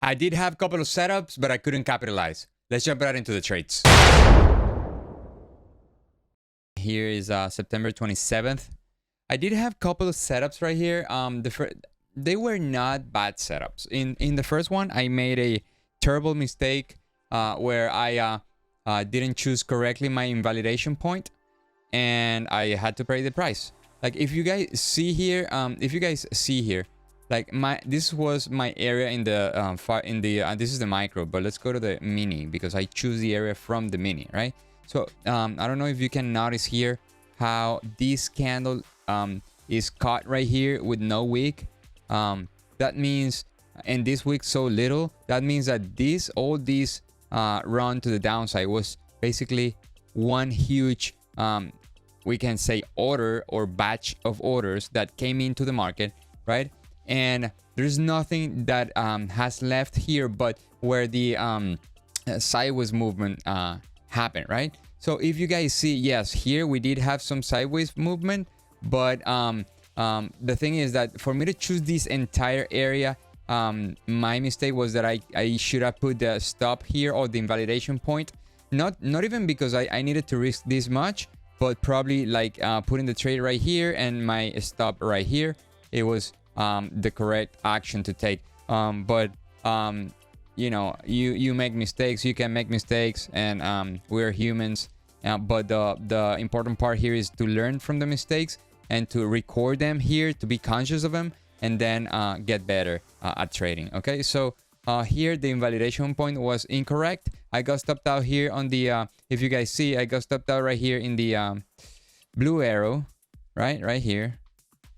I did have a couple of setups, but I couldn't capitalize. Let's jump right into the trades. Here is September 27th. I did have a couple of setups right here. They were not bad setups. In the first one, I made a terrible mistake where I didn't choose correctly my invalidation point, and I had to pay the price. Like if you guys see here, like this was my area in the this is the micro, but let's go to the mini because I choose the area from the mini, right? So I don't know if you can notice here how this candle is caught right here with no wick. That means, and this wick so little, that means that all this run to the downside was basically one huge we can say order or batch of orders that came into the market, right? And there's nothing that has left here but where the sideways movement happened, right? So if you guys see, yes, here we did have some sideways movement, but the thing is that for me to choose this entire area, my mistake was that I should have put the stop here or the invalidation point. Not even because I needed to risk this much, but probably like putting the trade right here and my stop right here. It was the correct action to take. But you know, you make mistakes, you can make mistakes, and we're humans. But the important part here is to learn from the mistakes and to record them here, to be conscious of them, and then get better at trading. Okay, so here the invalidation point was incorrect. I got stopped out here on the if you guys see, I got stopped out right here in the blue arrow, right here,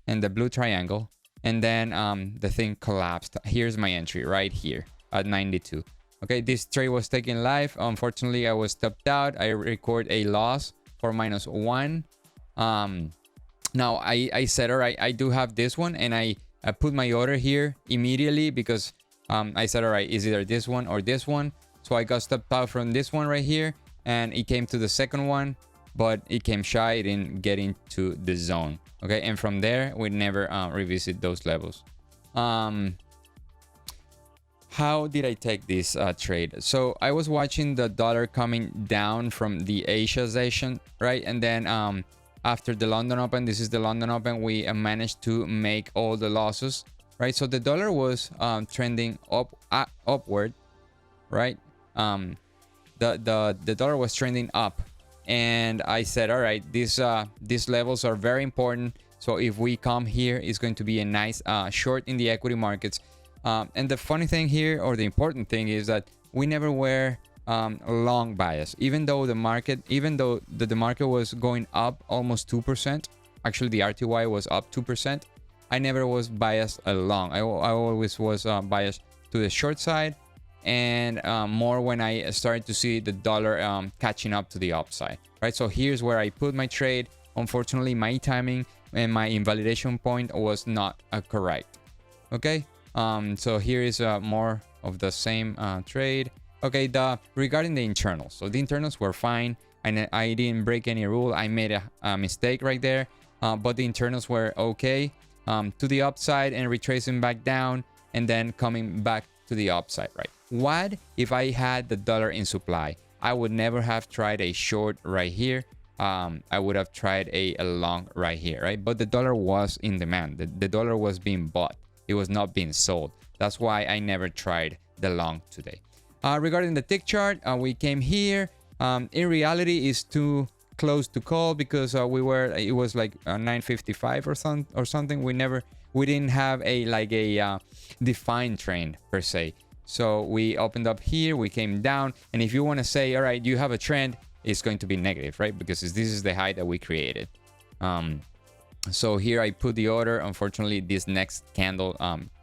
and the blue triangle, and then the thing collapsed. Here's my entry right here at 92. Okay, this trade was taken live. Unfortunately, I was stopped out. I record a loss for -1. Now I said, all right, I do have this one, and I put my order here immediately because I said, all right, is either this one or this one. So I got stopped out from this one right here, and it came to the second one, but it came shy. It didn't get into the zone. Okay, and from there we never revisit those levels. How did I take this trade? So I was watching the dollar coming down from the Asia session, right? And then after the London Open, this is the London Open, we managed to make all the losses, right? So the dollar was trending upward, right? The dollar was trending up, and I said, all right, these levels are very important. So if we come here, it's going to be a nice short in the equity markets. And the funny thing here, or the important thing, is that we never were long bias, even though the market was going up almost 2%. Actually, the RTY was up 2%. I never was biased long. I always was biased to the short side, and more when I started to see the dollar catching up to the upside, right? So here's where I put my trade. Unfortunately, my timing and my invalidation point was not correct. Okay, so here is more of the same trade. Okay, regarding the internals, so the internals were fine, and I didn't break any rule. I made a mistake right there, but the internals were okay, to the upside and retracing back down, and then coming back to the upside, right? What if I had the dollar in supply? I would never have tried a short right here. I would have tried a long right here, right? But the dollar was in demand. The dollar was being bought. It was not being sold. That's why I never tried the long today. Regarding the tick chart, we came here. In reality, it's too close to call because it was like 9:55 or something. We didn't have a defined trend per se. So we opened up here, we came down, and if you want to say, all right, you have a trend, it's going to be negative, right? Because this is the high that we created. So here I put the order. Unfortunately, this next candle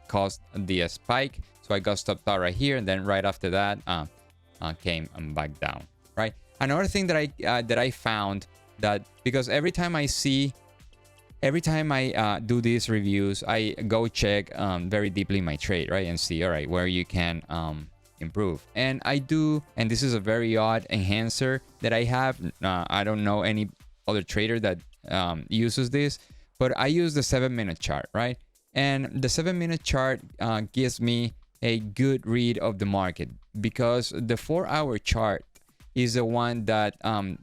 caused the spike, so I got stopped out right here, and then right after that came back down, right? Another thing that I found, that because every time I do these reviews, I go check very deeply my trade, right, and see, all right, where you can improve. And I do, and this is a very odd enhancer that I have. I don't know any other trader that uses this, but I use the 7-minute chart, right? And the 7-minute chart gives me a good read of the market, because the 4-hour chart is the one that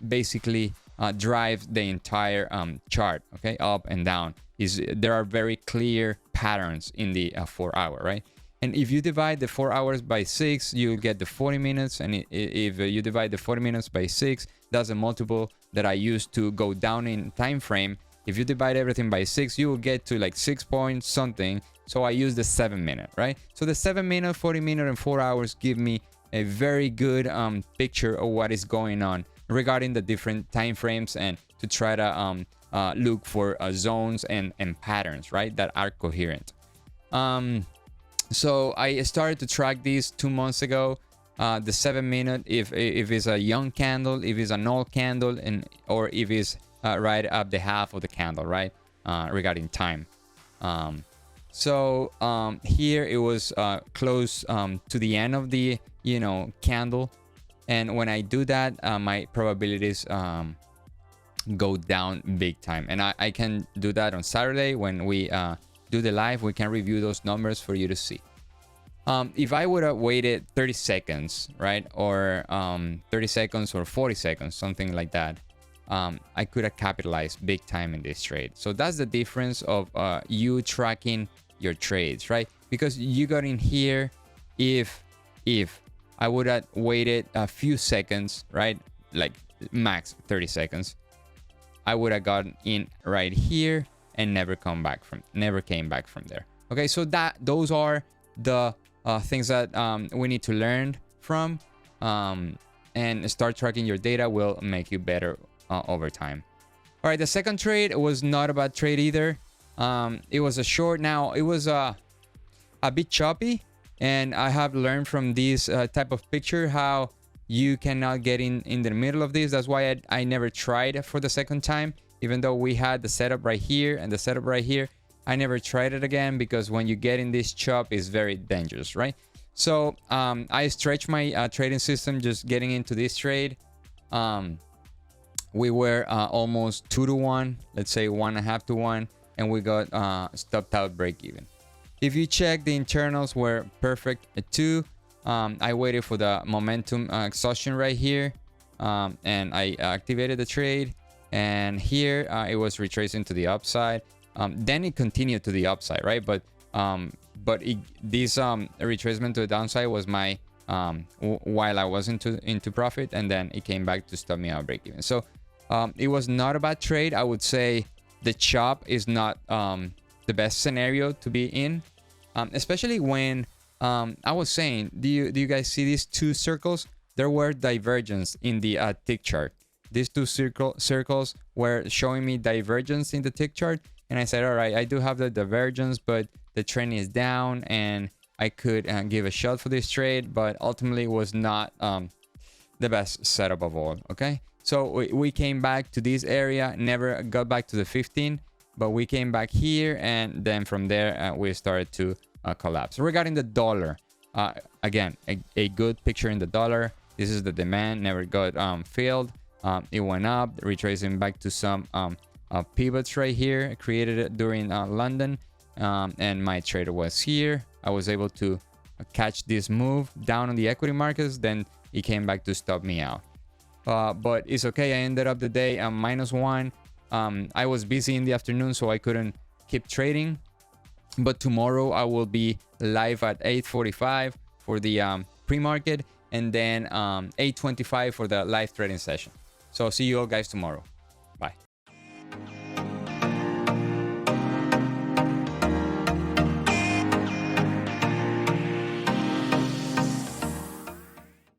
basically drives the entire chart, okay, up and down. There are very clear patterns in the 4-hour, right? And if you divide the 4 hours by 6, you'll get the 40 minutes. And if you divide the 40 minutes by 6, that's a multiple that I use to go down in time frame. If you divide everything by 6, you will get to like 6 point something. So I use the 7-minute, right? So the 7-minute, 40-minute, and 4 hours give me a very good picture of what is going on regarding the different time frames, and to try to look for zones and patterns, right, that are coherent. So I started to track these 2 months ago. The 7-minute, if it's a young candle, if it's an old candle, or if it's right up the half of the candle, right, regarding time. So here it was close to the end of the candle, and when I do that, my probabilities go down big time. And I can do that on Saturday when we do the live. We can review those numbers for you to see. If I would have waited 30 seconds, right, or 30 seconds or 40 seconds, something like that, I could have capitalized big time in this trade. So that's the difference of you tracking your trades, right? Because you got in here, if I would have waited a few seconds, right, like max 30 seconds, I would have gotten in right here and never came back from there. Okay, so those are the things that we need to learn from, and start tracking your data will make you better over time. All right, the second trade was not a bad trade either. It was a short. Now it was a bit choppy, and I have learned from this type of picture how you cannot get in the middle of this. That's why I never tried for the second time, even though we had the setup right here and the setup right here. I never tried it again, because when you get in this chop, it's very dangerous, right? So I stretched my trading system just getting into this trade. We were almost 2 to 1, let's say 1.5 to 1, and we got stopped out break even. If you check, the internals were perfect at 2. I waited for the momentum exhaustion right here, and I activated the trade, and here it was retracing to the upside. Then it continued to the upside, right? But this retracement to the downside was my while I was into profit, and then it came back to stop me out break even. So it was not a bad trade. I would say the chop is not the best scenario to be in, especially when I was saying, do you guys see these two circles? There were divergence in the tick chart. These two circles were showing me divergence in the tick chart, and I said, all right, I do have the divergence, but the trend is down, and I could give a shot for this trade, but ultimately it was not the best setup of all. Okay, so we came back to this area, never got back to the 15, but we came back here, and then from there we started to collapse. Regarding the dollar, again, a good picture in the dollar. This is the demand, never got filled. It went up, retracing back to some pivots right here. I created it during London, and my trader was here. I was able to catch this move down on the equity markets. Then it came back to stop me out, but it's okay. I ended up the day -1. I was busy in the afternoon, so I couldn't keep trading, but tomorrow I will be live at 8:45 for the pre-market, and then 8:25 for the live trading session. So see you all guys tomorrow. Bye.